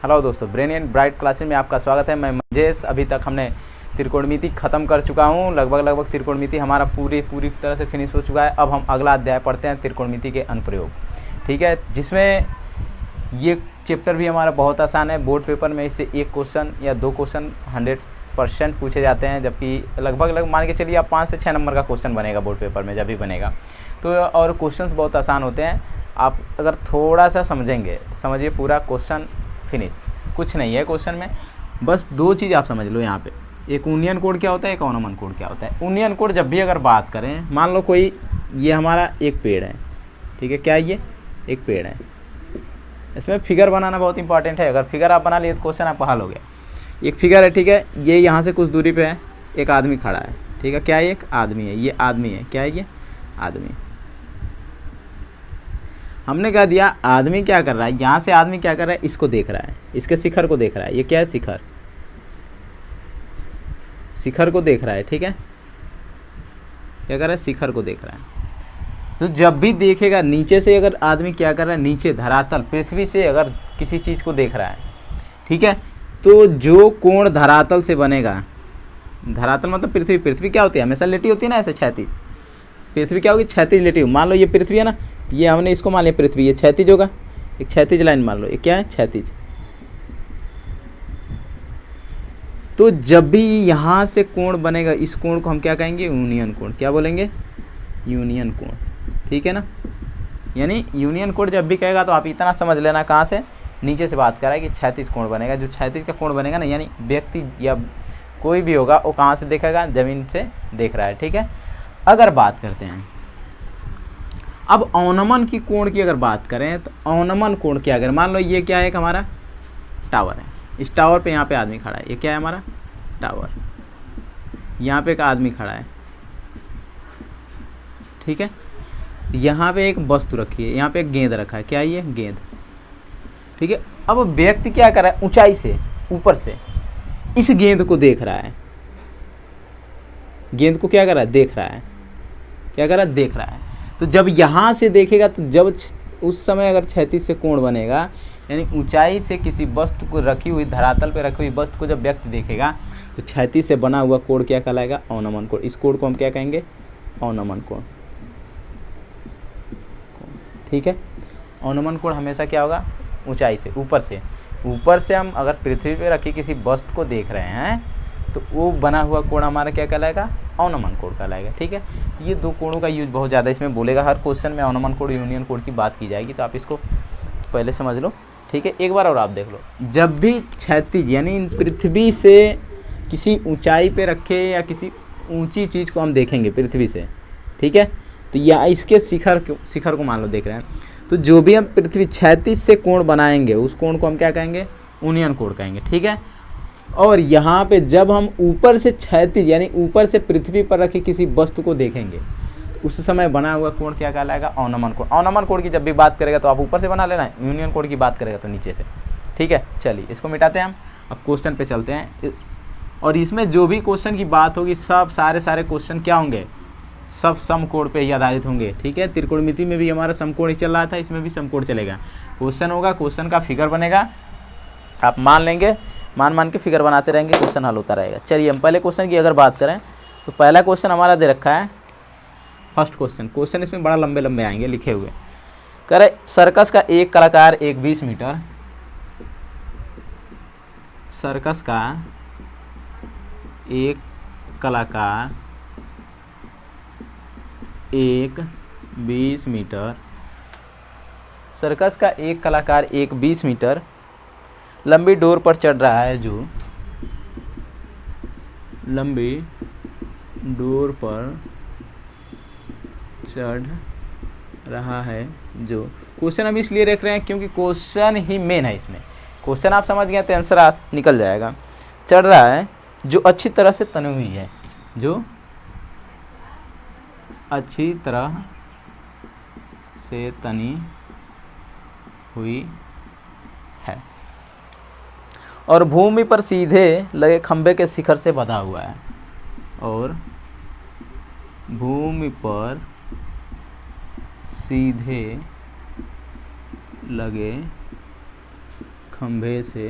Hello दोस्तों, brain and bright classes में आपका स्वागत है। मैं मंजेश। अभी तक हमने त्रिकोणमिति ख़त्म कर चुका हूँ। लगभग त्रिकोणमिति हमारा पूरी तरह से फिनिश हो चुका है। अब हम अगला अध्याय पढ़ते हैं, त्रिकोणमिति के अनुप्रयोग। ठीक है, जिसमें ये चैप्टर भी हमारा बहुत आसान है। बोर्ड पेपर में इससे एक क्वेश्चन या दो क्वेश्चन 100% पूछे जाते हैं, जबकि लगभग मान के चलिए आप 5 से 6 नंबर का क्वेश्चन बनेगा बोर्ड पेपर में, जब भी बनेगा तो। और क्वेश्चंस बहुत आसान होते हैं। आप अगर थोड़ा सा समझेंगे, समझिए पूरा क्वेश्चन फिनिश। कुछ नहीं है क्वेश्चन में, बस दो चीज़ आप समझ लो यहाँ पे। एक यूनियन कोड क्या होता है, एक ऑनोमन कोड क्या होता है। यूनियन कोड जब भी अगर बात करें, मान लो कोई ये हमारा एक पेड़ है, ठीक है, क्या ये एक पेड़ है। इसमें फिगर बनाना बहुत इंपॉर्टेंट है। अगर फिगर आप बना लिए तो क्वेश्चन आपका हल हो गया। एक फिगर है, ठीक है, ये यहाँ से कुछ दूरी पे है, एक आदमी खड़ा है, ठीक है, क्या ये एक आदमी है, ये आदमी है, क्या है ये आदमी। हमने कह दिया आदमी क्या कर रहा है, यहाँ से आदमी क्या कर रहा है, इसको देख रहा है, इसके शिखर को देख रहा है। ये क्या है, शिखर, शिखर को देख रहा है, ठीक है, क्या कर रहा है, शिखर को देख रहा है। तो जब भी देखेगा नीचे से, अगर आदमी क्या कर रहा है, नीचे धरातल पृथ्वी से अगर किसी चीज़ को देख रहा है, ठीक है, तो जो कोण धरातल से बनेगा, धरातल मतलब पृथ्वी, पृथ्वी क्या होती है, हमेशा लेटी होती है ना, ऐसे क्षैतिज। पृथ्वी क्या होगी, क्षैतिज लेटी। मान लो ये पृथ्वी है ना, ये हमने इसको मान लिया पृथ्वी, ये क्षैतिज होगा, एक क्षैतिज लाइन मान लो, ये क्या है, क्षैतिज। तो जब भी यहाँ से कोण बनेगा, इस कोण को हम क्या कहेंगे, यूनियन कोण। क्या बोलेंगे, यूनियन कोण, ठीक है ना। यानी यूनियन कोण जब भी कहेगा तो आप इतना समझ लेना, कहाँ से, नीचे से बात कर रहा है कि क्षैतिज कोण बनेगा। जो क्षैतिज का कोण बनेगा ना, यानी व्यक्ति या कोई भी होगा वो कहाँ से देखेगा, जमीन से देख रहा है, ठीक है। अगर बात करते हैं अब औनमन की कोण की, अगर बात करें तो औनमन कोण क्या, अगर मान लो ये क्या है, एक हमारा टावर है, इस टावर पे यहाँ पे आदमी खड़ा है, ये क्या है हमारा टावर, यहाँ पे एक आदमी खड़ा है, ठीक है। यहाँ पे एक वस्तु रखी है, यहाँ पे एक गेंद रखा है, क्या है ये गेंद, ठीक है। अब व्यक्ति क्या कर रहा है, ऊंचाई से ऊपर से इस गेंद को देख रहा है, गेंद को क्या कर रहा है, देख रहा है, क्या कर रहा है, देख रहा है। तो जब यहाँ से देखेगा तो जब उस समय अगर क्षैतिज से कोण बनेगा, यानी ऊंचाई से किसी वस्तु को रखी हुई, धरातल पे रखी हुई वस्तु को जब व्यक्ति देखेगा तो क्षैतिज से बना हुआ कोण क्या कहलाएगा, औनमन कोण। इस कोण को हम क्या कहेंगे, औनमन कोण, ठीक है। औनमन कोण हमेशा क्या होगा, ऊंचाई से, ऊपर से। ऊपर से हम अगर पृथ्वी पे रखी किसी वस्तु को देख रहे हैं तो वो बना हुआ कोण हमारा क्या कहलाएगा, औनमन कोण कहलाएगा, ठीक है। ये दो कोणों का यूज बहुत ज़्यादा इसमें बोलेगा, हर क्वेश्चन में औनमन कोण, यूनियन कोण की बात की जाएगी, तो आप इसको पहले समझ लो, ठीक है। एक बार और आप देख लो, जब भी क्षैतिज यानी पृथ्वी से किसी ऊंचाई पे रखे या किसी ऊंची चीज़ को हम देखेंगे पृथ्वी से, ठीक है, तो या इसके शिखर को मान लो देख रहे हैं, तो जो भी हम पृथ्वी क्षैतिज से कोण बनाएंगे उस कोण को हम क्या कहेंगे, यूनियन कोण कहेंगे, ठीक है। और यहाँ पे जब हम ऊपर से क्षैतिज यानी ऊपर से पृथ्वी पर रखी किसी वस्तु को देखेंगे तो उस समय बना हुआ कोण क्या कहलाएगा, औनमन कोण। औनमन कोण की जब भी बात करेगा तो आप ऊपर से बना लेना, यूनियन कोण की बात करेगा तो नीचे से, ठीक है। चलिए इसको मिटाते हैं हम, अब क्वेश्चन पे चलते हैं। और इसमें जो भी क्वेश्चन की बात होगी, सब सारे क्वेश्चन क्या होंगे, सब समकोण पे ही आधारित होंगे, ठीक है। त्रिकोणमिति में भी हमारा समकोण ही चल रहा था, इसमें भी समकोण चलेगा। क्वेश्चन होगा, क्वेश्चन का फिगर बनेगा, आप मान लेंगे, मान के फिगर बनाते रहेंगे, क्वेश्चन हल होता रहेगा। चलिए हम पहले क्वेश्चन की अगर बात करें तो पहला क्वेश्चन हमारा दे रखा है, फर्स्ट क्वेश्चन इसमें बड़ा लंबे आएंगे लिखे हुए। कह रहे सर्कस का एक कलाकार एक 20 मीटर, सर्कस का एक कलाकार एक 20 मीटर, सर्कस का एक कलाकार एक 20 मीटर लंबी डोर पर चढ़ रहा है, जो लंबी डोर पर चढ़ रहा है, जो क्वेश्चन हम इसलिए रख रहे हैं क्योंकि क्वेश्चन ही मेन है इसमें। क्वेश्चन आप समझ गए तो आंसर निकल जाएगा। चढ़ रहा है जो अच्छी तरह से तनी हुई है, जो अच्छी तरह से तनी हुई है और भूमि पर सीधे लगे खंभे के शिखर से बंधा हुआ है, और भूमि पर सीधे लगे खंभे से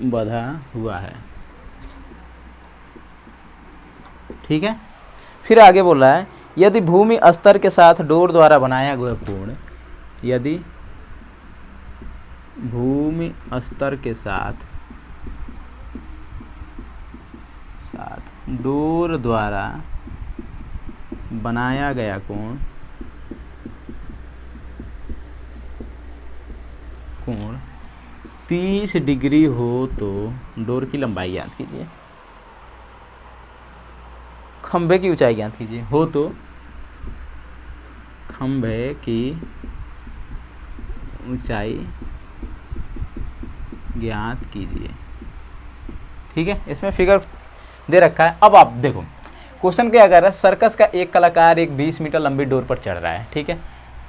बंधा हुआ है। ठीक है, फिर आगे बोल रहा है यदि भूमि स्तर के साथ डोर द्वारा बनाया गया कोण, यदि भूमि स्तर के साथ डोर द्वारा बनाया गया कोण 30 डिग्री हो तो डोर की लंबाई ज्ञात कीजिए। खंभे की ऊंचाई ज्ञात कीजिए। हो तो खंभे की ऊंचाई ज्ञात कीजिए। ठीक है, इसमें फिगर दे रखा है। अब आप देखो क्वेश्चन क्या कर रहा है, सर्कस का एक कलाकार एक 20 मीटर लंबी डोर पर चढ़ रहा है। ठीक है,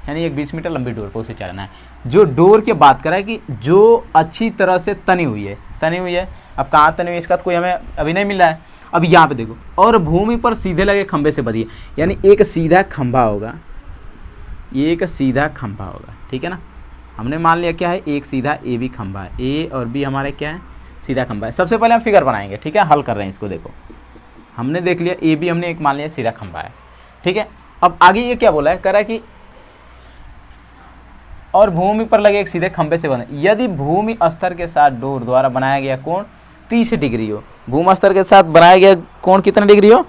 यानी एक 20 मीटर लंबी डोर पर उसे चढ़ना है। जो डोर की बात कर रहा है कि जो अच्छी तरह से तनी हुई है। अब कहाँ तनी हुई है इसका तो कोई हमें अभी नहीं मिल रहा है। अब यहाँ पे देखो, और भूमि पर सीधे लगे खंभे से बंधी है, यानी एक सीधा खंभा होगा, ये एक सीधा खंभा होगा। ठीक है ना, हमने मान लिया क्या है, एक सीधा ए बी खंभा है। ए और बी हमारे क्या है, सीधा खंभा है। सबसे पहले हम फिगर बनाएंगे। ठीक है, हल कर रहे हैं इसको। देखो हमने देख लिया ए बी, हमने एक मान लिया सीधा खंभा है। ठीक है, अब आगे ये क्या बोला है, कह रहा है कि और भूमि पर लगे एक सीधे खंभे से बने यदि भूमि स्तर के साथ डोर द्वारा बनाया गया कोण 30 डिग्री हो। भूमि स्तर के साथ बनाया गया कोण कितना डिग्री हो,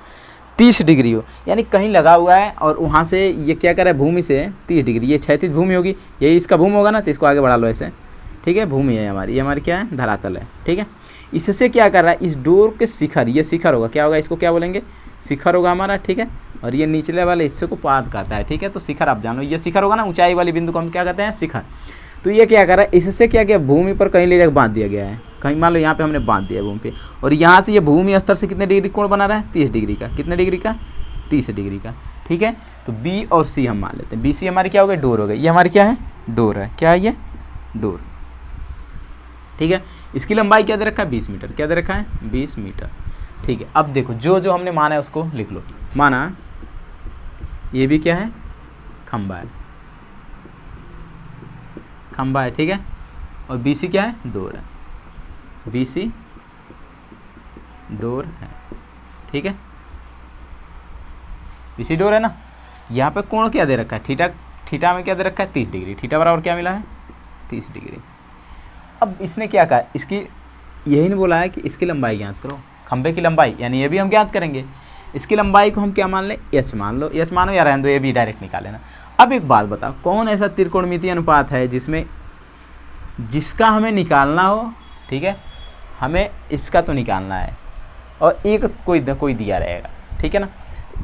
30 डिग्री हो। यानी कहीं लगा हुआ है और वहाँ से ये क्या कर रहा है, भूमि से 30 डिग्री, ये क्षैतिज भूमि होगी, यही इसका भूमि होगा ना, तो इसको आगे बढ़ा लो ऐसे। ठीक है, भूमि है हमारी, ये हमारी क्या है, धरातल है। ठीक है, इससे क्या कर रहा है, इस डोर के शिखर, ये शिखर होगा, क्या होगा, इसको क्या बोलेंगे, शिखर होगा हमारा। ठीक है, और ये निचले वाले हिस्से को पाद कहता है। ठीक है, तो शिखर आप जानो, ये शिखर होगा ना, ऊंचाई वाली बिंदु को हम क्या कहते हैं, शिखर। तो ये क्या कर रहा है, इससे क्या किया, भूमि पर कहीं ले जाकर बांध दिया गया है। कहीं मान लो यहाँ पे हमने बांध दिया भूमि पे, और यहाँ से ये भूमि स्तर से कितने डिग्री कोण बना रहा है, 30 डिग्री का। कितने डिग्री का, 30 डिग्री का। ठीक है, तो बी और सी हम मान लेते हैं। बी सी हमारी क्या हो गई, डोर हो गई। ये हमारी क्या है, डोर है। क्या है ये, डोर। ठीक है, इसकी लंबाई क्या दे रखा है, 20 मीटर। क्या दे रखा है, 20 मीटर। ठीक है, अब देखो जो जो हमने माना है उसको लिख लो। माना ये भी क्या है, खंबा है, खंबा है। ठीक है, और बी सी क्या है, डोर है। बी सी डोर है। ठीक है, बी सी डोर है ना। यहाँ पे कोण क्या दे रखा है, थीटा। थीटा में क्या दे रखा है, 30 डिग्री। थीटा बराबर क्या मिला है, 30 डिग्री। अब इसने क्या कहा, इसकी यही नहीं बोला है कि इसकी लंबाई ज्ञात करो, खंबे की लंबाई, यानी ये भी हम ज्ञात करेंगे। इसकी लंबाई को हम क्या मान लें, एच मान लो। एच मानो या रहने दो, ये भी डायरेक्ट निकाल लेना। अब एक बात बताओ, कौन ऐसा त्रिकोणमितीय अनुपात है जिसमें जिसका हमें निकालना हो। ठीक है, हमें इसका तो निकालना है और एक कोई दिया रहेगा। ठीक है ना,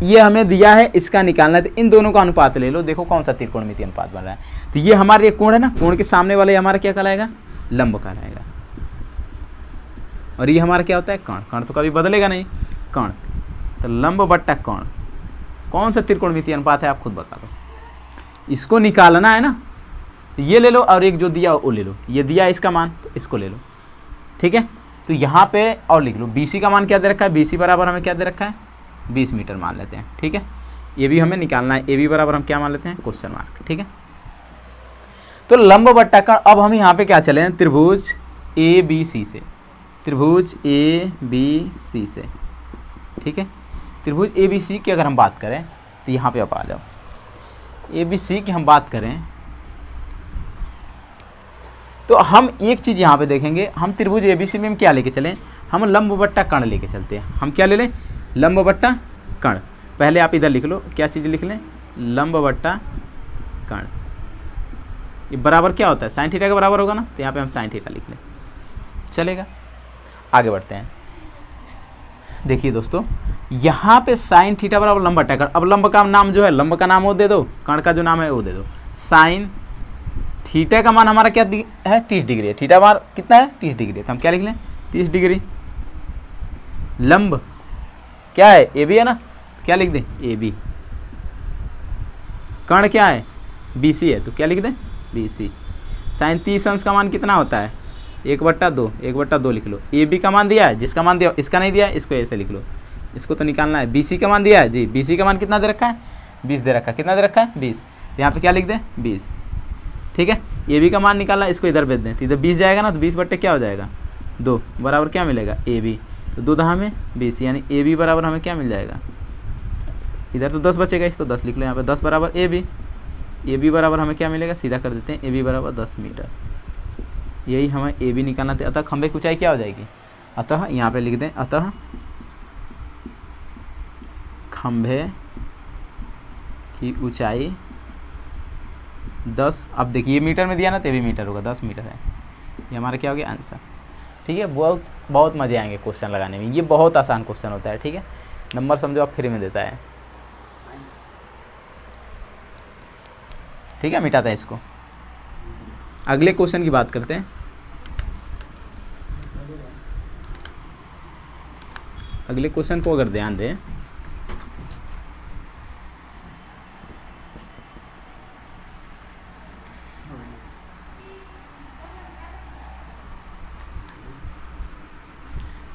ये हमें दिया है, इसका निकालना है, तो इन दोनों का अनुपात ले लो। देखो कौन सा त्रिकोणमितीय अनुपात बन रहा है। तो ये हमारे कोण है ना, कोण के सामने वाले हमारा क्या कहलाएगा, लंब कहलाएगा। और ये हमारा क्या होता है, कर्ण। कर्ण तो कभी बदलेगा नहीं, कर्ण। तो लंब बट्टा कर्ण कौन सा त्रिकोणमितीय अनुपात है, आप खुद बता दो। इसको निकालना है ना, ये ले लो और एक जो दिया वो ले लो। ये दिया इसका मान, तो इसको ले लो। ठीक है, तो यहाँ पे और लिख लो, BC का मान क्या दे रखा है, BC बराबर हमें क्या दे रखा है, 20 मीटर मान लेते हैं। ठीक है, ये भी हमें निकालना है। AB बराबर हम क्या मान लेते हैं, क्वेश्चन मार्क। ठीक है, तो लंब बट्टा कर्ण। अब हम यहाँ पे क्या चले हैं, त्रिभुज ABC से, त्रिभुज ABC से। ठीक है, त्रिभुज ABC की अगर हम बात करें तो यहाँ पे आप आ जाओ। ABC की हम बात करें तो हम एक चीज़ यहाँ पे देखेंगे, हम त्रिभुज ABC में हम क्या लेके चलें, हम लंब बट्टा कर्ण लेके चलते हैं। हम क्या ले लें, लंब बट्टा कर्ण। पहले आप इधर लिख लो, क्या चीज़ लिख लें, लंब बट्टा कर्ण। ये बराबर क्या होता है, साइन थीटा के बराबर होगा ना, तो यहाँ पे हम साइन थीटा लिख लें, चलेगा। आगे बढ़ते हैं। देखिए दोस्तों, यहाँ पे साइन थीटा बराबर लंब बट्टा कर्ण। अब लंब का नाम जो है, लंब का नाम वो दे दो, कर्ण का जो नाम है वो दे दो। साइन थीटा का मान हमारा क्या है, 30 डिग्री है। थीटा मान कितना है, 30 डिग्री है, तो हम क्या लिख लें, 30 डिग्री। लंब क्या है, AB है ना, क्या लिख दें, AB। कर्ण क्या है, BC है, तो क्या लिख दें, BC। साइन 30 अंश का मान कितना होता है, 1/2। 1/2 लिख लो। AB का मान दिया है, जिसका मान दिया, इसका नहीं दिया, इसको ऐसे लिख लो। इसको तो निकालना है। BC का मान दिया है जी, BC का मान कितना दे रखा है, 20 दे रखा है। कितना दे रखा है, 20। तो यहाँ पे क्या लिख दें, 20। ठीक है, ए बी का मान निकाला, इसको इधर भेज दें तो इधर 20 जाएगा ना, तो 20 बट्टे क्या हो जाएगा 2 बराबर क्या मिलेगा ए बी, तो 2 दहा में 20, यानी ए बी बराबर हमें क्या मिल जाएगा, इधर तो 10 बचेगा, इसको 10 लिख लो यहाँ पे, 10 बराबर ए बी बराबर हमें क्या मिलेगा, सीधा कर देते हैं, ए बी बराबर 10 मीटर। यही हमें ए बी निकालना था। अतः खंभे की ऊंचाई क्या हो जाएगी, अतः यहाँ पे लिख दें, अतः खंभे की ऊंचाई 10, अब देखिए ये मीटर में दिया ना, तो ये भी मीटर होगा, 10 मीटर है, ये हमारा क्या हो गया आंसर। ठीक है, बहुत मज़े आएंगे क्वेश्चन लगाने में, ये बहुत आसान क्वेश्चन होता है। ठीक है, नंबर समझो आप फ्री में देता है। ठीक है, मिटाता है इसको। अगले क्वेश्चन की बात करते हैं। अगले क्वेश्चन को अगर ध्यान दें,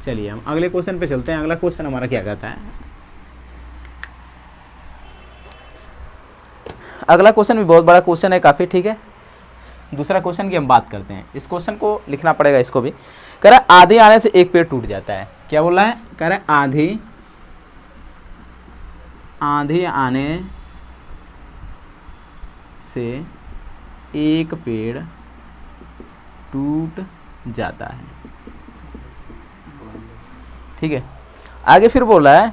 चलिए हम अगले क्वेश्चन पे चलते हैं। अगला क्वेश्चन हमारा क्या कहता है, अगला क्वेश्चन भी बहुत बड़ा क्वेश्चन है काफ़ी। ठीक है, दूसरा क्वेश्चन की हम बात करते हैं। इस क्वेश्चन को लिखना पड़ेगा, इसको भी कह रहा है आंधी आने से एक पेड़ टूट जाता है। क्या बोल रहा है, कह रहा है आंधी आने से एक पेड़ टूट जाता है। ठीक है, आगे फिर बोला है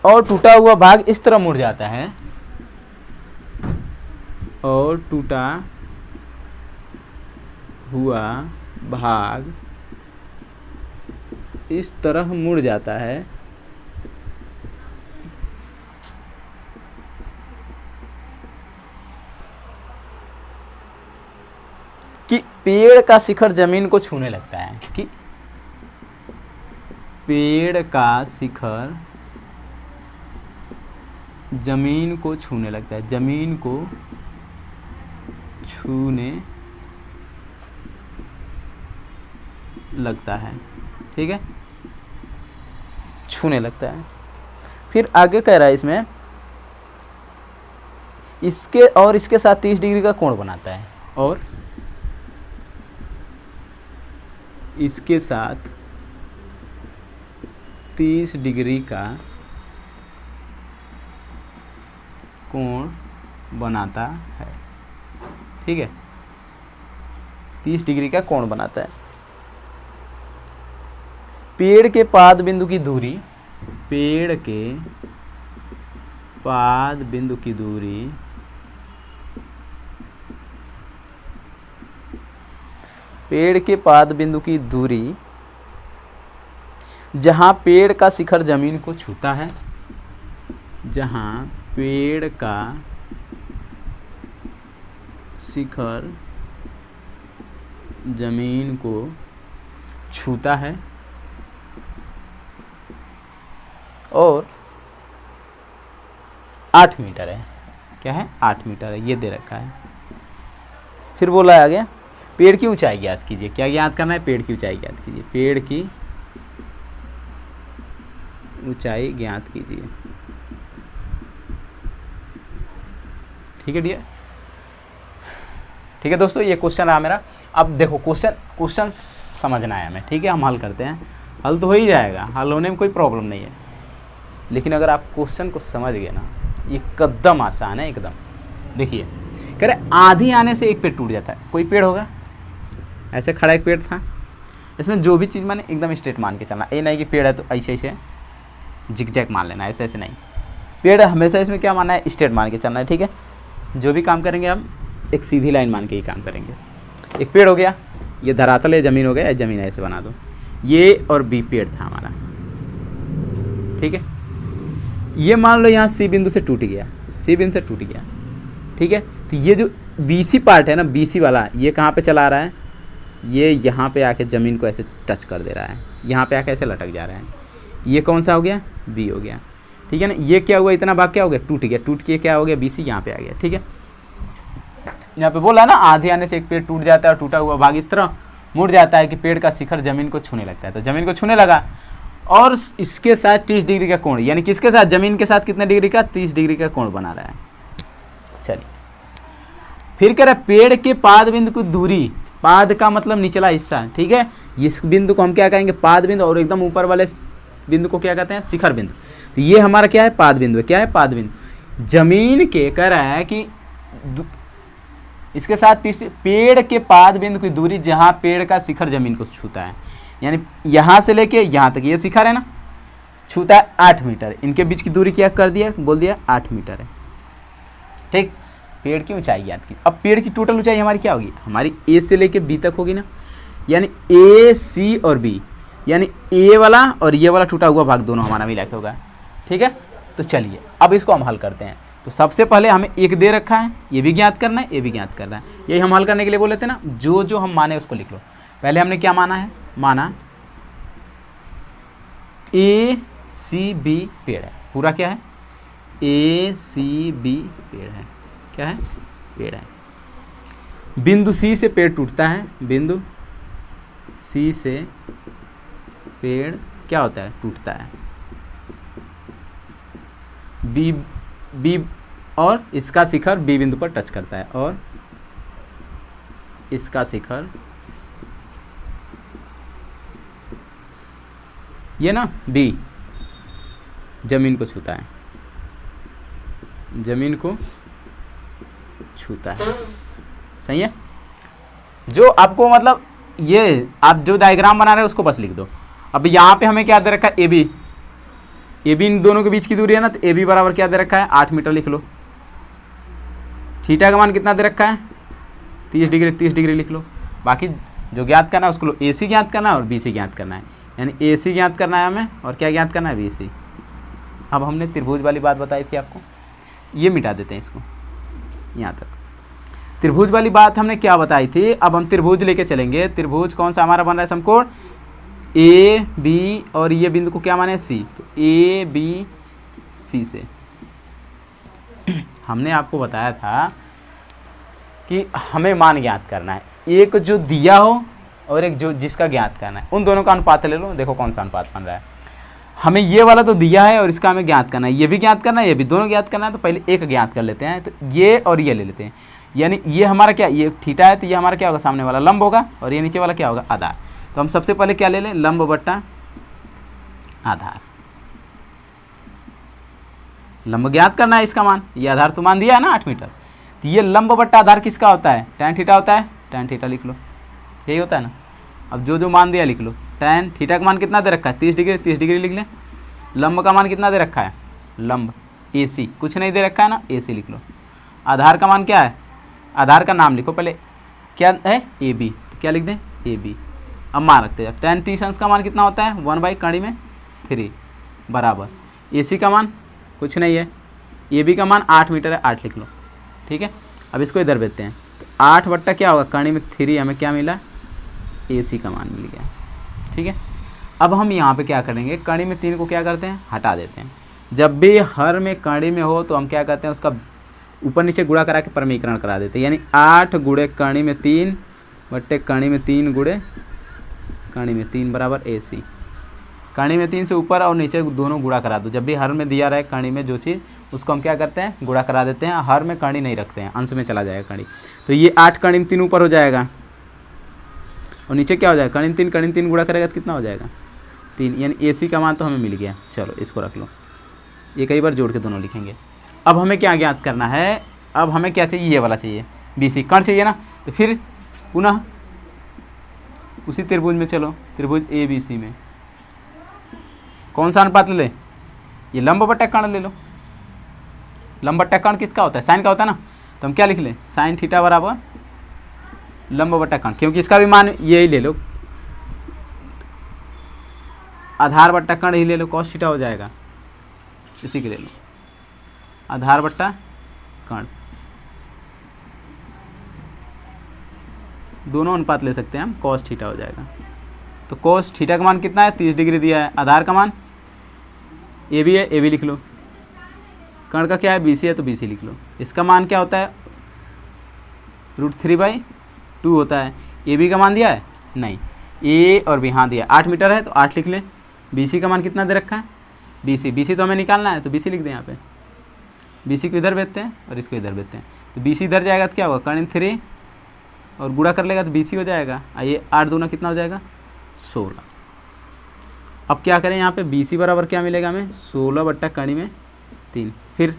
और टूटा हुआ भाग इस तरह मुड़ जाता है, और टूटा हुआ भाग इस तरह मुड़ जाता है कि पेड़ का शिखर जमीन को छूने लगता है, कि पेड़ का शिखर जमीन को छूने लगता है, जमीन को छूने लगता है। ठीक है, छूने लगता है। फिर आगे कह रहा है इसमें इसके साथ 30 डिग्री का कोण बनाता है, और इसके साथ 30 डिग्री का कोण बनाता है। ठीक है, 30 डिग्री का कोण बनाता है। पेड़ के पाद बिंदु की दूरी, पेड़ के पाद बिंदु की दूरी पेड़ के पाद बिंदु की दूरी जहाँ पेड़ का शिखर जमीन को छूता है, जहाँ पेड़ का शिखर जमीन को छूता है और 8 मीटर है। क्या है, 8 मीटर है, ये दे रखा है। फिर बोला है आगे पेड़ की ऊंचाई ज्ञात कीजिए। क्या ज्ञात करना है, पेड़ की ऊंचाई ज्ञात कीजिए, पेड़ की ऊंचाई ज्ञात कीजिए। ठीक है डियर, ठीक है दोस्तों, ये क्वेश्चन रहा मेरा। अब देखो क्वेश्चन समझना है हमें। ठीक है, हम हल करते हैं, हल तो हो ही जाएगा, हल होने में कोई प्रॉब्लम नहीं है, लेकिन अगर आप क्वेश्चन को समझ गए ना, ये कदम आसान है एकदम। देखिए कह रहे आंधी आने से एक पेड़ टूट जाता है। कोई पेड़ होगा, ऐसे खड़ा एक पेड़ था, इसमें जो भी चीज़ माने एकदम स्ट्रेट मान के चलना। ये नहीं कि पेड़ है तो ऐसे ऐसे जिग-जैग मान लेना, ऐसे ऐसे नहीं। पेड़ हमेशा इसमें क्या मानना है, स्ट्रेट मान के चलना है। ठीक है, जो भी काम करेंगे हम एक सीधी लाइन मान के ही काम करेंगे। एक पेड़ हो गया, ये धरातल है, ज़मीन हो गया, ज़मीन ऐसे बना दो, ये और बी पेड़ था हमारा। ठीक है, ये मान लो यहाँ सी बिंदु से टूट गया, सी बिंदु से टूट गया। ठीक है, तो ये जो बीसी पार्ट है ना, बीसी वाला, ये कहाँ पे चला रहा है, ये यहाँ पे आके ज़मीन को ऐसे टच कर दे रहा है, यहाँ पे आके ऐसे लटक जा रहा है। ये कौन सा हो गया, बी हो गया। ठीक है ना, ये क्या हुआ, इतना भाग क्या हो गया, टूट गया, टूट के क्या हो गया, बीसी यहाँ पे आ गया। ठीक है, यहाँ पे बोला ना आंधी आने से एक पेड़ टूट जाता है और टूटा हुआ भाग इस तरह मुड़ जाता है कि पेड़ का शिखर जमीन को छूने लगता है। तो जमीन को छूने लगा और इसके साथ 30 डिग्री का कोण, यानी किसके साथ, जमीन के साथ कितने डिग्री का, 30 डिग्री का कोण बना रहा है। चलिए फिर कह रहा है पेड़ के पाद बिंदु की दूरी, पाद का मतलब निचला हिस्सा, ठीक है, इस बिंदु को हम क्या कहेंगे पाद बिंदु, और एकदम ऊपर वाले बिंदु को क्या कहते हैं शिखर बिंदु। तो ये हमारा क्या है पाद बिंदु है, क्या है पाद बिंदु। जमीन के कह रहा है कि इसके साथ पेड़ के पाद बिंदु की दूरी जहां पेड़ का शिखर जमीन को छूता है, यानी यहां से लेके यहां तक ये शिखर है ना, छूता है 8 मीटर, इनके बीच की दूरी क्या कर दिया, बोल दिया 8 मीटर है, ठीक। पेड़ की ऊंचाई याद की। अब पेड़ की टोटल ऊंचाई हमारी क्या होगी, हमारी ए से लेके बी तक होगी ना, यानी ए सी और बी, यानी ए वाला और ये वाला टूटा हुआ भाग दोनों हमारा मिला के होगा, ठीक है। तो चलिए अब इसको हम हल करते हैं। तो सबसे पहले हमें एक दे रखा है, ये भी ज्ञात करना है, ये भी ज्ञात करना है, यही हम हल करने के लिए बोले थे ना, जो जो हम माने उसको लिख लो। पहले हमने क्या माना है, माना ए सी बी पेड़ है, पूरा क्या है ए सी बी पेड़ है, क्या है पेड़ है। बिंदु सी से पेड़ टूटता है, बिंदु सी से पेड़ क्या होता है टूटता है, बी और इसका शिखर बी बिंदु पर टच करता है, और इसका शिखर ये ना बी जमीन को छूता है, जमीन को छूता है, सही है। जो आपको मतलब ये आप जो डायग्राम बना रहे हो उसको बस लिख दो। अब यहाँ पे हमें क्या दे रखा है ए बी इन दोनों के बीच की दूरी है ना, तो ए बी बराबर क्या दे रखा है 8 मीटर लिख लो। थीटा का मान कितना दे रखा है 30 डिग्री लिख लो। बाकी जो ज्ञात करना है उसको ए सी ज्ञात करना है और बी सी ज्ञात करना है, यानी ए सी ज्ञात करना है हमें और क्या ज्ञात करना है बी सी। अब हमने त्रिभुज वाली बात बताई थी आपको, ये मिटा देते हैं इसको यहाँ तक। त्रिभुज वाली बात हमने क्या बताई थी, अब हम त्रिभुज लेके चलेंगे। त्रिभुज कौन सा हमारा बन रहा है समकोण ए बी, और ये बिंदु को क्या माने सी, तो ए बी सी से हमने आपको बताया था कि हमें मान ज्ञात करना है, एक जो दिया हो और एक जो जिसका ज्ञात करना है, उन दोनों का अनुपात ले लो। देखो कौन सा अनुपात बन रहा है, हमें ये वाला तो दिया है और इसका हमें ज्ञात करना है, ये भी ज्ञात करना है, ये भी दोनों ज्ञात करना है। तो पहले एक ज्ञात कर लेते हैं, तो ये और ये ले लेते हैं, यानी ये हमारा क्या, ये थीटा है, तो ये हमारा क्या होगा सामने वाला लंब होगा, और ये नीचे वाला क्या होगा आधार। तो हम सबसे पहले क्या ले लें, लंब बट्टा आधार। लंब ज्ञात करना है, इसका मान, ये आधार तो मान दिया है ना 8 मीटर, तो ये लंब बट्टा आधार किसका होता है, tan थीटा होता है, tan थीटा लिख लो, यही होता है ना। अब जो जो मान दिया लिख लो। tan थीटा का मान कितना दे रखा है 30 डिग्री लिख लें। लंब का मान कितना दे रखा है, लंब ए सी कुछ नहीं दे रखा है ना, ए सी लिख लो। आधार का मान क्या है, आधार का नाम लिखो पहले, क्या है ए बी, क्या लिख दें ए बी। अब मान रखते हैं, tan 30 अंश का मान कितना होता है 1/3 बराबर ए सी का मान कुछ नहीं है, ए बी का मान 8 मीटर है, 8 लिख लो, ठीक है। अब इसको इधर भेजते हैं, तो 8 बट्टा क्या होगा कड़ी में 3, हमें क्या मिला ए सी का मान मिल गया, ठीक है। अब हम यहाँ पे क्या करेंगे, कड़ी में 3 को क्या करते हैं हटा देते हैं। जब भी हर में कड़ी में हो तो हम क्या करते हैं उसका ऊपर नीचे गुणा करा के परमीकरण करा देते हैं, यानी 8 गुणे कड़ी में 3 बट्टे कड़ी में 3 गुणे कड़ी में 3 बराबर ए सी। कड़ी में 3 से ऊपर और नीचे दोनों गुणा करा दो। जब भी हर में दिया रहे कड़ी में जो चीज़, उसको हम क्या करते हैं गुणा करा देते हैं, हर में कड़ी नहीं रखते हैं, अंश में चला जाएगा कड़ी। तो ये 8 कड़ी में 3 ऊपर हो जाएगा और नीचे क्या हो जाएगा कड़ी में 3 गुणा करेगा तो कितना हो जाएगा 3, यानी ए सी का मान तो हमें मिल गया। चलो इसको रख लो, ये कई बार जोड़ के दोनों लिखेंगे। अब हमें क्या ज्ञात करना है, अब हमें क्या चाहिए, ये वाला चाहिए बी सी, कर्ण चाहिए ना। तो फिर पुनः उसी त्रिभुज में चलो, त्रिभुज ए बी सी में कौन सा अनुपात ले ले, ये लंब बट्टा कर्ण ले लो। लंब बट्टा कर्ण किसका होता है, साइन का होता है ना। तो हम क्या लिख लें साइन थीटा बराबर लंब बट्टा कर्ण, क्योंकि इसका भी मान यही ले लो, आधार बट्टा कर्ण ही ले लो, कॉस थीटा हो जाएगा, इसी के ले लो आधार बट्टा कर्ण। दोनों अनुपात ले सकते हैं हम, कॉस थीटा हो जाएगा। तो कॉस थीटा का मान कितना है 30 डिग्री दिया है, आधार का मान ए बी है, ए बी लिख लो। कर्ण का क्या है बी सी है, तो बी सी लिख लो। इसका मान क्या होता है √3/2 होता है। ए बी का मान दिया है नहीं, ए और बी हाँ दिया, 8 मीटर है तो 8 लिख लें। बी सी का मान कितना दे रखा है बी सी तो हमें निकालना है, तो बी सी लिख दें यहाँ पे। बी सी को इधर भेजते हैं और इसको इधर भेजते हैं, तो BC इधर जाएगा तो क्या होगा, कर्ण 3 और गुणा कर लेगा तो BC हो जाएगा। आइए 8 दूना कितना हो जाएगा, 16। अब क्या करें यहाँ पे, BC बराबर क्या मिलेगा हमें, 16 बट्टा कर्ण में 3। फिर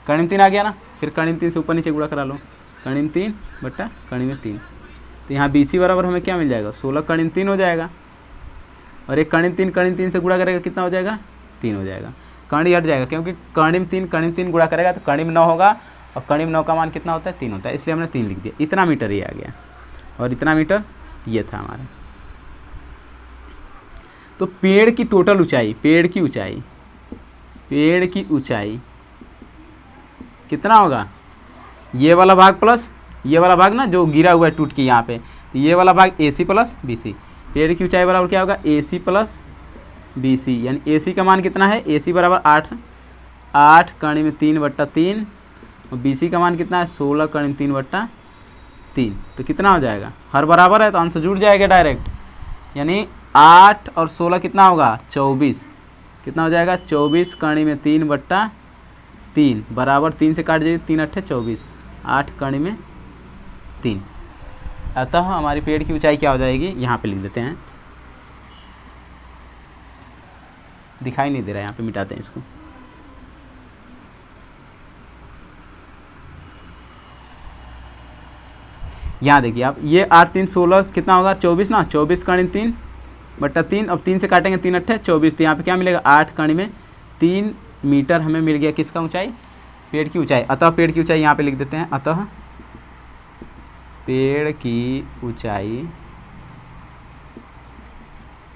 कर्ण में 3 आ गया ना, फिर कर्ण में 3 से ऊपर नीचे गुणा करा लो, कर्ण में 3 बट्टा कर्ण में 3। तो यहाँ BC बराबर हमें क्या मिल जाएगा, 16 कर्ण में 3 हो जाएगा। और एक कर्ण में 3 से गुणा करेगा कितना हो जाएगा, 3 हो जाएगा। कर्ण ही हट जाएगा क्योंकि कर्ण में 3 गुणा करेगा तो कर्ण में 9 होगा, और कर्ण में 9 का मान कितना होता है, 3 होता है, इसलिए हमने 3 लिख दिया। इतना मीटर ये आ गया और इतना मीटर ये था हमारा। तो पेड़ की टोटल ऊंचाई, पेड़ की ऊंचाई कितना होगा, ये वाला भाग प्लस ये वाला भाग ना जो गिरा हुआ है टूट के यहाँ पे, तो ये वाला भाग AC प्लस BC। पेड़ की ऊंचाई बराबर क्या होगा, AC प्लस BC, यानी AC का मान कितना है, AC बराबर 8 कर्ण में 3 बट्टा 3, और BC का मान कितना है, 16 कर्ण में 3 बट्टा 3। तो कितना हो जाएगा, हर बराबर है तो आंसर जुड़ जाएगा डायरेक्ट, यानी 8 और 16 कितना होगा, 24। कितना हो जाएगा, 24 कर्ण में 3 बट्टा 3 बराबर 3 से काट दीजिए, 3 8 24, 8 कर्ण में 3। अतः हमारी पेड़ की ऊंचाई क्या हो जाएगी, यहाँ पे लिख देते हैं, दिखाई नहीं दे रहा है यहाँ पे, मिटाते हैं इसको। यहाँ देखिए आप, ये 8 3 16 कितना होगा, 24 ना, 24 कर्ण 3 बट्टा 3, अब 3 से काटेंगे 3 8 24, तो यहाँ पे क्या मिलेगा, 8 कर्ण में 3 मीटर हमें मिल गया किसका ऊंचाई, पेड़ की ऊंचाई। अतः पेड़ की ऊंचाई यहाँ पे लिख देते हैं, अतः पेड़ की ऊंचाई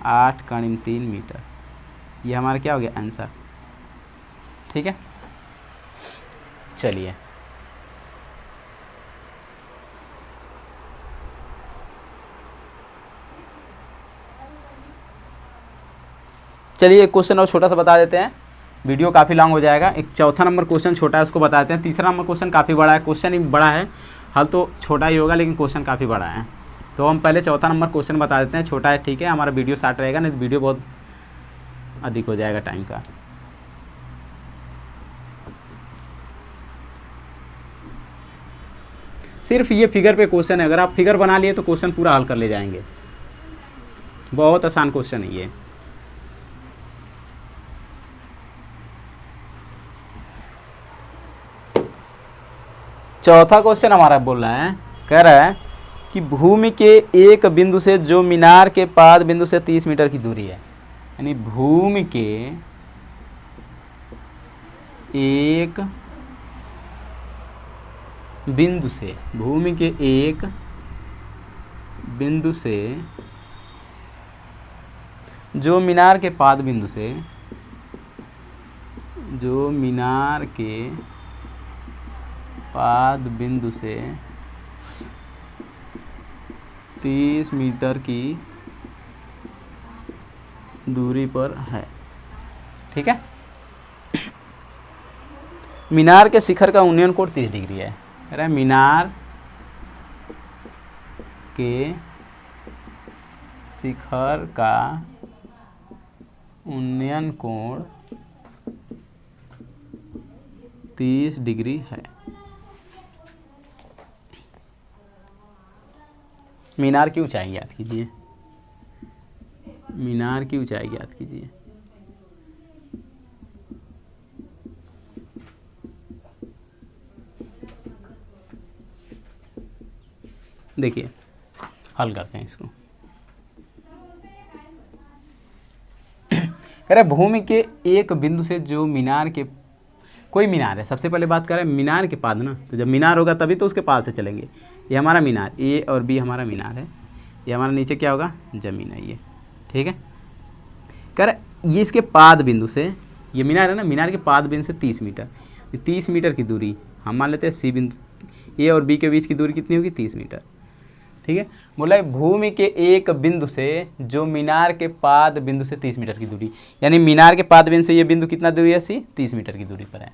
8 कर्ण में 3 मीटर। ये हमारा क्या हो गया, आंसर। ठीक है, चलिए चलिए एक क्वेश्चन और छोटा सा बता देते हैं, वीडियो काफ़ी लॉन्ग हो जाएगा। एक चौथा नंबर क्वेश्चन छोटा है, उसको बता देते हैं। तीसरा नंबर क्वेश्चन काफ़ी बड़ा है, क्वेश्चन ही बड़ा है, हल तो छोटा ही होगा लेकिन क्वेश्चन काफ़ी बड़ा है। तो हम पहले चौथा नंबर क्वेश्चन बता देते हैं, छोटा है ठीक है, हमारा वीडियो शॉर्ट रहेगा, नहीं तो वीडियो बहुत अधिक हो जाएगा टाइम का। सिर्फ ये फिगर पे क्वेश्चन है, अगर आप फिगर बना लिए तो क्वेश्चन पूरा हल कर ले जाएंगे, बहुत आसान क्वेश्चन है ये। चौथा क्वेश्चन हमारा बोल रहा है, कह रहा है कि भूमि के एक बिंदु से जो मीनार के पाद बिंदु से 30 मीटर की दूरी है, यानी भूमि के एक बिंदु से, भूमि के एक बिंदु से जो मीनार के पाद बिंदु से, जो मीनार के पाद बिंदु से 30 मीटर की दूरी पर है। ठीक है, मीनार के शिखर का उन्नयन कोण 30 डिग्री है। कह रहा है मीनार के शिखर का उन्नयन कोण 30 डिग्री है। मीनार की ऊंचाई ज्ञात कीजिए, मीनार की ऊंचाई ज्ञात कीजिए। देखिए हल करते हैं इसको। कह रहे भूमि के एक बिंदु से जो मीनार के, कोई मीनार है, सबसे पहले बात करें मीनार के पाद ना, तो जब मीनार होगा तभी तो उसके पास से चलेंगे। ये हमारा मीनार, ए और बी हमारा मीनार है, ये हमारा नीचे क्या होगा, ज़मीन है ये। ठीक है, कह रहे ये इसके पाद बिंदु से, ये मीनार है ना, मीनार के पाद बिंदु से 30 मीटर, 30 मीटर की दूरी हम मान लेते हैं सी बिंदु, ए और बी के बीच की दूरी कितनी होगी, 30 मीटर। ठीक है, बोला भूमि के एक बिंदु से जो मीनार के पाद बिंदु से 30 मीटर की दूरी, यानी मीनार के पाद बिंदु से ये बिंदु कितना दूरी है, सी 30 मीटर की दूरी पर है।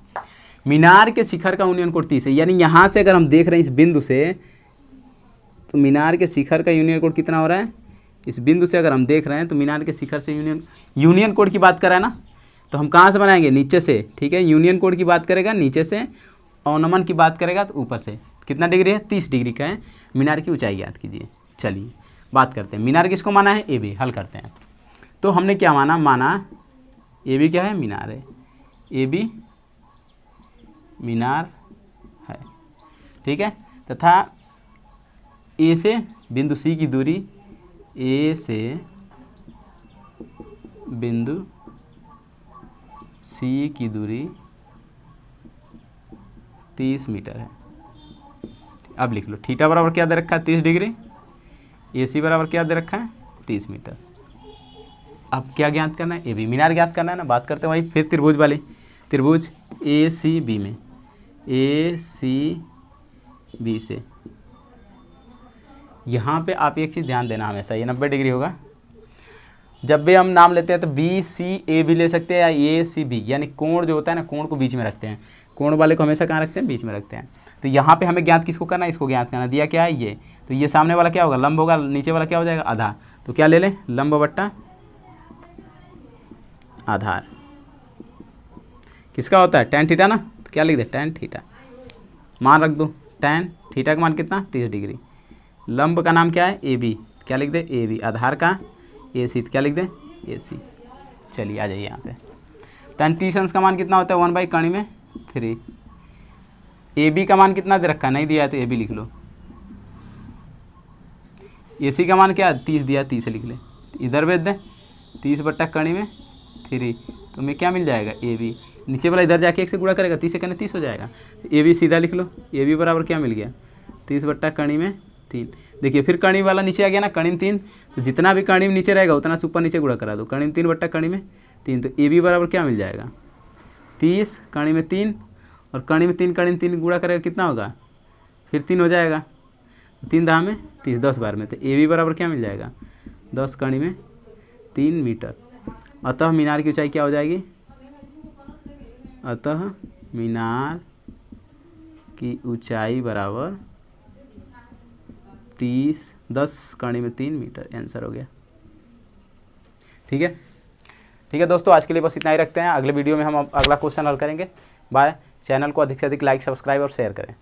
मीनार के शिखर का उन्नयन कोण 30 है, यानी यहाँ से अगर हम देख रहे हैं इस बिंदु से, तो मीनार के शिखर का यूनियन कोण कितना हो रहा है, इस बिंदु से अगर हम देख रहे हैं तो मीनार के शिखर से यूनियन कोण की बात कर रहा है ना, तो हम कहाँ से बनाएंगे, नीचे से। ठीक है, यूनियन कोण की बात करेगा नीचे से, अवनमन की बात करेगा तो ऊपर से कितना डिग्री है, 30 डिग्री का है। मीनार की ऊंचाई याद कीजिए। चलिए बात करते हैं, मीनार किसको माना है, ए बी। हल करते हैं। तो हमने क्या माना ए बी क्या है, मीनार है। ए बी मीनार है, ठीक है। तथा ए से बिंदु सी की दूरी, ए से बिंदु सी की दूरी 30 मीटर है। अब लिख लो, थीटा बराबर क्या दे रखा है, 30 डिग्री। ए सी बराबर क्या दे रखा है, 30 मीटर। अब क्या ज्ञात करना है, ए बी मीनार ज्ञात करना है ना। बात करते हैं वही फिर त्रिभुज वाली, त्रिभुज ए सी बी में, ए सी बी से यहाँ पे आप एक चीज़ ध्यान देना हमेशा, ये 90 डिग्री होगा। जब भी हम नाम लेते हैं तो बी सी ए भी ले सकते हैं या ए सी बी, यानी कोण जो होता है ना, कोण को बीच में रखते हैं। कोण वाले को हमेशा कहाँ रखते हैं, बीच में रखते हैं। तो यहाँ पे हमें ज्ञात किसको करना है, इसको ज्ञात करना। दिया क्या है, ये। तो ये सामने वाला क्या होगा, लंब होगा, नीचे वाला क्या हो जाएगा, आधा। तो क्या ले लें, लंब बट्टा आधार किसका होता है, टैन थीटा ना। तो क्या लिख दे, टैन थीटा मान रख दो। टैन थीटा का मान कितना, 30 डिग्री। लंब का नाम क्या है, ए बी। क्या लिख दे, ए बी। आधार का ए सी, क्या लिख दे, ए सी। चलिए आ जाइए यहाँ पे। टैन 30 अंश का मान कितना होता है, 1 कणी में 3। ए बी का मान कितना दे रखा है, नहीं दिया है तो ए बी लिख लो। ए सी का मान क्या है, 30 दिया, 30 लिख ले। इधर भेज दे, 30 बट्टा कणी में 3। तो हमें क्या मिल जाएगा, ए बी। नीचे वाला इधर जाके 1 से गुणा करेगा, 30 से करने 30 हो जाएगा। ए बी सीधा लिख लो। ए बी बराबर क्या मिल गया, 30 बट्टा कणी में 3। देखिए फिर कणी वाला नीचे आ गया ना, कणी में 3। तो जितना भी कणी में नीचे रहेगा उतना से ऊपर नीचे गुणा करा दो। कणी में 3 बट्टा कणी में 3। तो ए बी बराबर क्या मिल जाएगा, 30 कणी में 3 और कणी में 3 गुणा करेगा कितना होगा, फिर 3 हो जाएगा। 3 दहा में 30, 10 बार में। तो ए बी बराबर क्या मिल जाएगा, 10 कणी में 3 मीटर। अतः मीनार की ऊंचाई क्या हो जाएगी, अतः मीनार की ऊंचाई बराबर 10 कणी में 3 मीटर। आंसर हो गया। ठीक है दोस्तों, आज के लिए बस इतना ही रखते हैं। अगले वीडियो में हम अगला क्वेश्चन हल करेंगे। बाय। चैनल को अधिक से अधिक लाइक, सब्सक्राइब और शेयर करें।